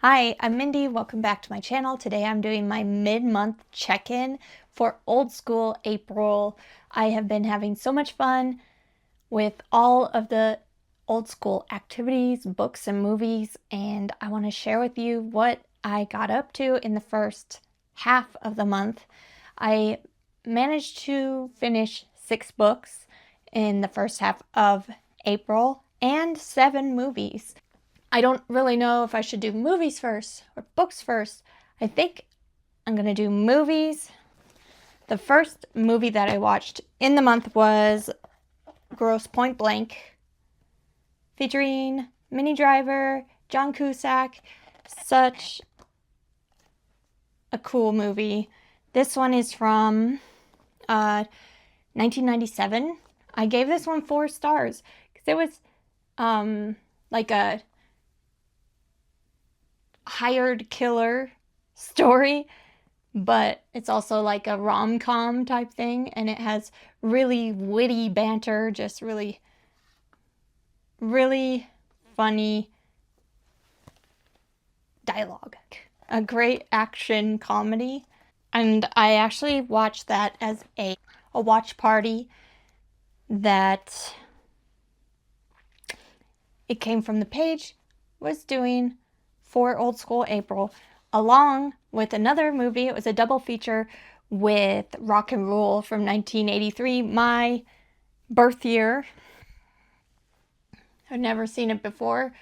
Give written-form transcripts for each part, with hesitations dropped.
Hi, I'm Mindy. Welcome back to my channel. Today I'm doing my mid-month check-in for Old School April. I have been having so much fun with all of the old school activities, books, and movies, and I want to share with you what I got up to in the first half of the month. I managed to finish 6 books in the first half of April and 7 movies. I don't really know if I should do movies first or books first. I think I'm going to do movies. The first movie that I watched in the month was Grosse Pointe Blank, featuring Minnie Driver, John Cusack. Such a cool movie. This one is from 1997. I gave this one 4 stars because it was like a hired killer story, but it's also like a rom-com type thing, and it has really witty banter, just really funny dialogue. A great action comedy. And I actually watched that as a watch party that it came from the page was doing for Old School April, along with another movie. It was a double feature with Rock and Roll from 1983, my birth year. I'd never seen it before.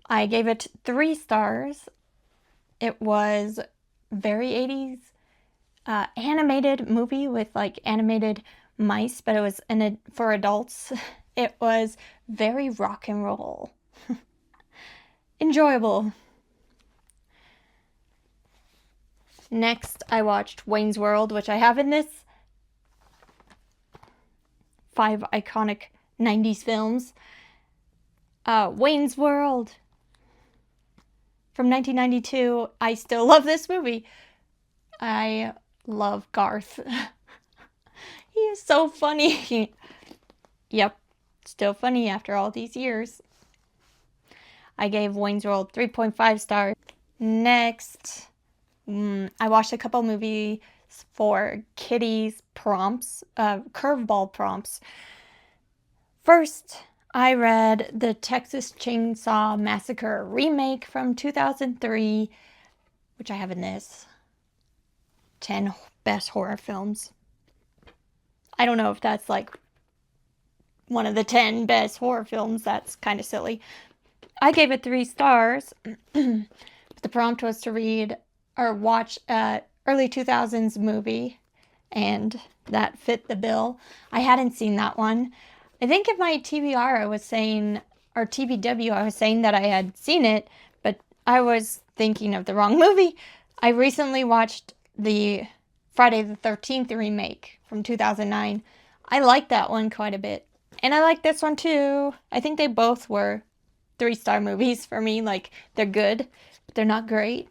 I gave it 3 stars. It was very 80s animated movie with like animated mice, but it was for adults. It was very rock and roll. Enjoyable. Next, I watched Wayne's World, which I have in this 5 iconic 90s films. Wayne's World from 1992. I still love this movie. I love Garth. He is so funny. Yep, still funny after all these years. I gave Wayne's World 3.5 stars. Next, I watched a couple movies for kiddies prompts, curveball prompts. First, I read the Texas Chainsaw Massacre remake from 2003, which I have in this 10 best horror films. I don't know if that's like one of the 10 best horror films. That's kind of silly. I gave it 3 stars. The prompt was to read or watch a early 2000s movie, and that fit the bill. I hadn't seen that one. I think in my TBR I was saying, or TBW, I was saying that I had seen it, but I was thinking of the wrong movie. I recently watched the Friday the 13th remake from 2009. I like that one quite a bit. And I like this one too. I think they both were 3-star movies for me. Like, they're good, but they're not great.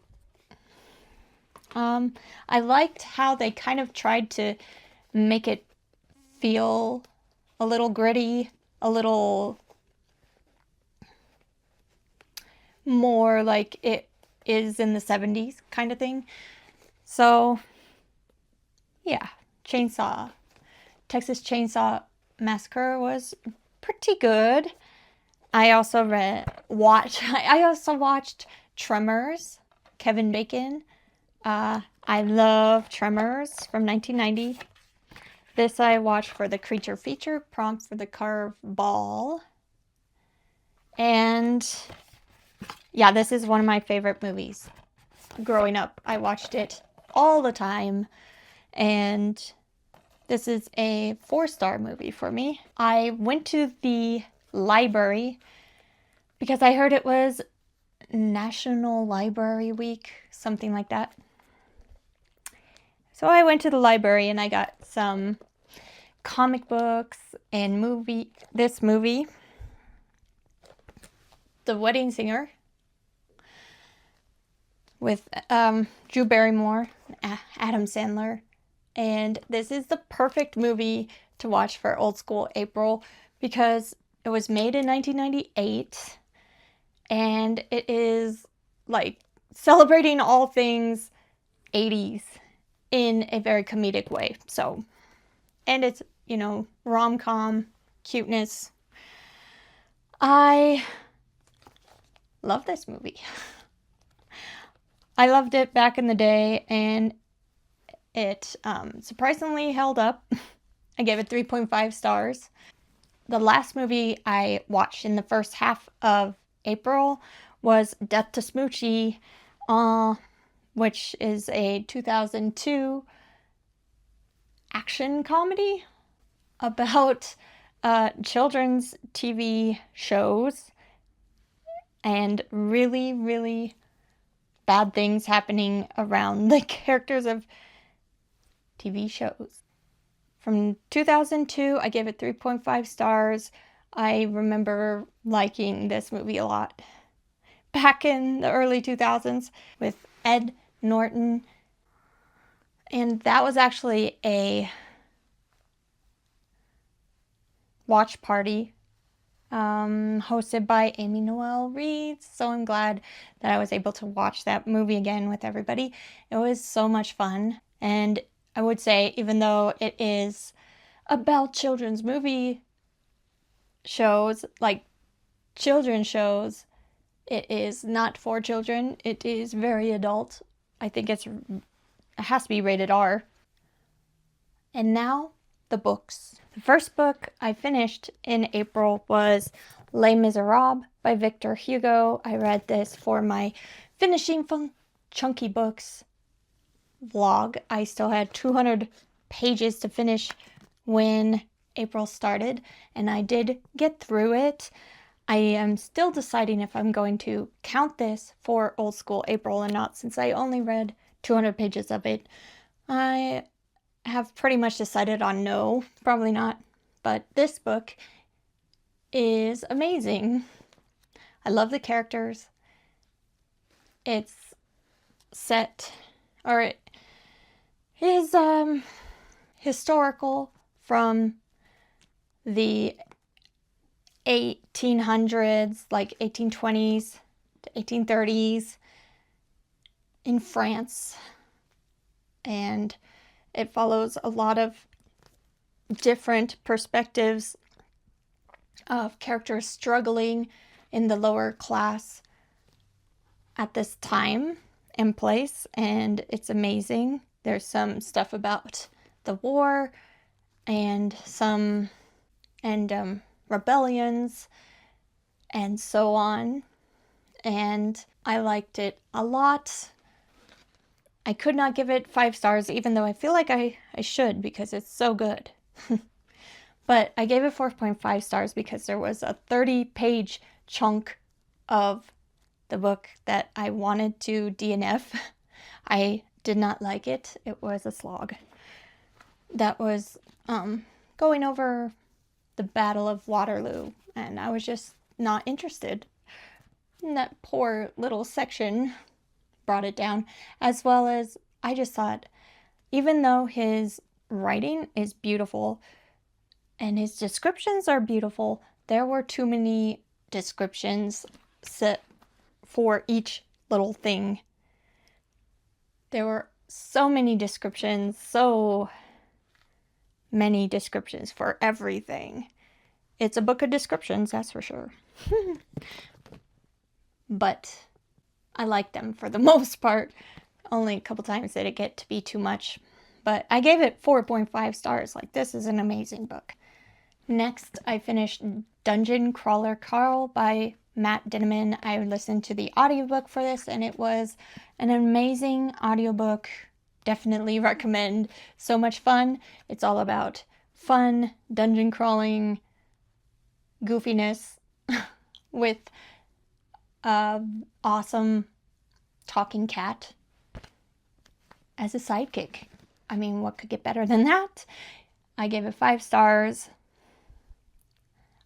I liked how they kind of tried to make it feel a little gritty, a little more like it is in the 70s kind of thing. So, yeah, Texas Chainsaw Massacre was pretty good. I also watched Tremors, Kevin Bacon. I love Tremors from 1990. This I watched for the creature feature, prompt for the carve ball. And yeah, this is one of my favorite movies. Growing up, I watched it all the time. And this is a 4-star movie for me. I went to the library because I heard it was National Library Week, something like that. So I went to the library and I got some comic books and this movie, The Wedding Singer, with Drew Barrymore, Adam Sandler. And this is the perfect movie to watch for Old School April because it was made in 1998 and it is like celebrating all things 80s in a very comedic way. So, and it's, rom-com, cuteness. I love this movie. I loved it back in the day, and it surprisingly held up. I gave it 3.5 stars. The last movie I watched in the first half of April was Death to Smoochy, which is a 2002 action comedy about children's TV shows and really, really bad things happening around the characters of TV shows. From 2002, I gave it 3.5 stars. I remember liking this movie a lot. Back in the early 2000s with Ed Norton. And that was actually a watch party hosted by Amy Noel Reed. So I'm glad that I was able to watch that movie again with everybody. It was so much fun. And I would say, even though it is about children's movie shows, like children's shows, it is not for children. It is very adult. I think it has to be rated R. And now, the books. The first book I finished in April was Les Miserables by Victor Hugo. I read this for my Finishing Chunky Books vlog. I still had 200 pages to finish when April started, and I did get through it. I am still deciding if I'm going to count this for Old School April or not, since I only read 200 pages of it. I have pretty much decided on no, probably not. But this book is amazing. I love the characters. It's set, or it is historical from the 1800s, like 1820s to 1830s in France. And it follows a lot of different perspectives of characters struggling in the lower class at this time and place, and it's amazing. There's some stuff about the war and some rebellions and so on, and I liked it a lot. I could not give it 5 stars, even though I feel like I should, because it's so good. But I gave it 4.5 stars because there was a 30-page chunk of the book that I wanted to DNF. I did not like it. It was a slog. That was going over the Battle of Waterloo, and I was just not interested. And that poor little section brought it down, as well as I just thought, even though his writing is beautiful and his descriptions are beautiful, there were too many descriptions set for each little thing. There were so many descriptions for everything. It's a book of descriptions, that's for sure. But I like them for the most part. Only a couple times did it get to be too much. But I gave it 4.5 stars. Like, this is an amazing book. Next, I finished Dungeon Crawler Carl by Matt Dinniman. I listened to the audiobook for this, and it was an amazing audiobook. Definitely recommend. So much fun. It's all about fun, dungeon crawling, goofiness with awesome talking cat as a sidekick. I mean, what could get better than that? I gave it 5 stars.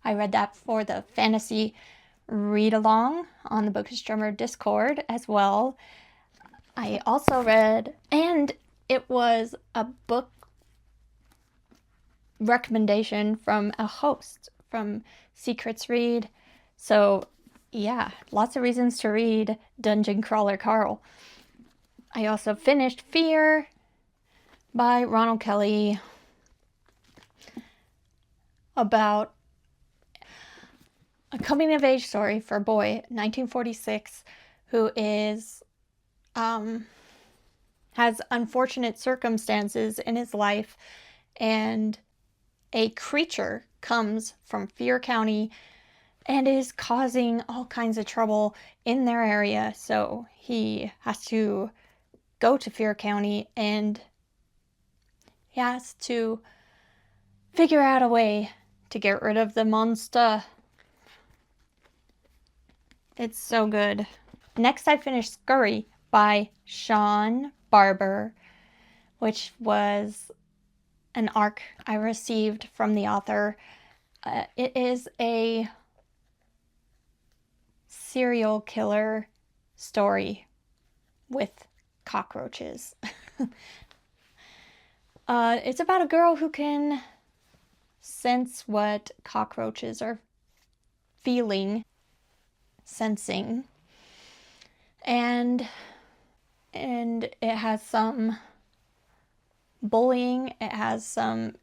I read that for the fantasy read-along on the Bookish Drummer Discord as well. I also read, and it was a book recommendation from a host from Secrets Read. So yeah, lots of reasons to read Dungeon Crawler Carl. I also finished Fear by Ronald Kelly, about a coming-of-age story for a boy, 1946, who is has unfortunate circumstances in his life, and a creature comes from Fear County and is causing all kinds of trouble in their area. So he has to go to Fear County and he has to figure out a way to get rid of the monster. It's so good. Next, I finished Scurry by Sean Barber, which was an arc I received from the author. It is a serial killer story with cockroaches. It's about a girl who can sense what cockroaches are feeling, sensing, and it has some bullying. It has some,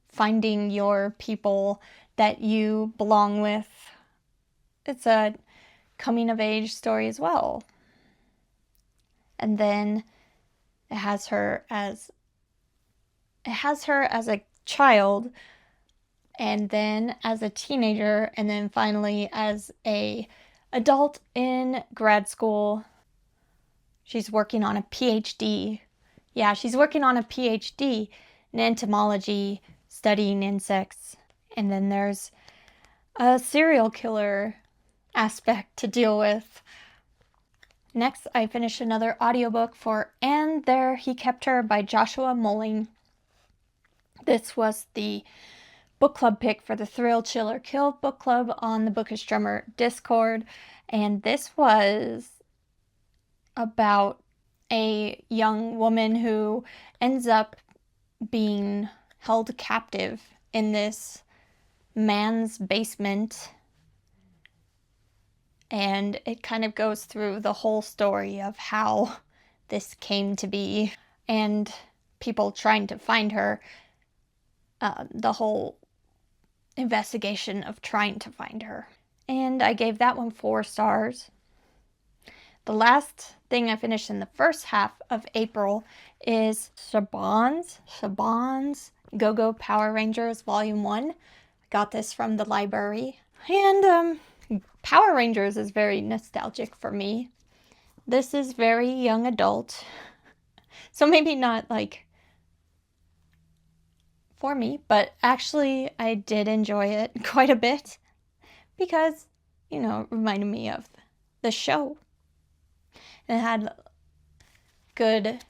finding your people that you belong with. It's a coming of age story as well. And then it has her as a child, and then as a teenager, and then finally as a adult in grad school. She's working on a PhD. Yeah, she's working on a PhD in entomology, studying insects. And then there's a serial killer aspect to deal with. Next, I finished another audiobook for And There He Kept Her by Joshua Mulling. This was the book club pick for the Thrill Chill or Kill book club on the Bookish Drummer Discord. And this was about a young woman who ends up being held captive in this man's basement. And it kind of goes through the whole story of how this came to be and people trying to find her. The whole investigation of trying to find her. And I gave that one 4 stars. The last thing I finished in the first half of April is Saban's Go-Go Power Rangers Volume 1. I got this from the library. And Power Rangers is very nostalgic for me. This is very young adult. So maybe not for me, but actually I did enjoy it quite a bit because, it reminded me of the show. And it had good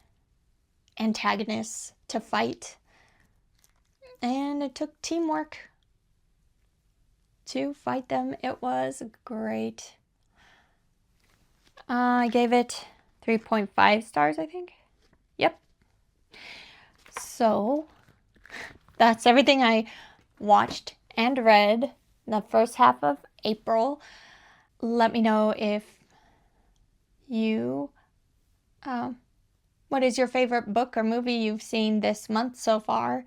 antagonists to fight. And it took teamwork to fight them. It was great. I gave it 3.5 stars, I think. Yep. So that's everything I watched and read the first half of April. Let me know if you, what is your favorite book or movie you've seen this month so far?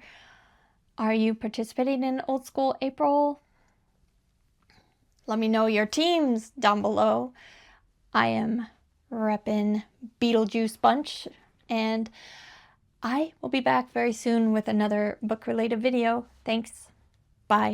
Are you participating in Old School April? Let me know your teams down below. I am repping Beetlejuice Bunch, and I will be back very soon with another book-related video. Thanks. Bye.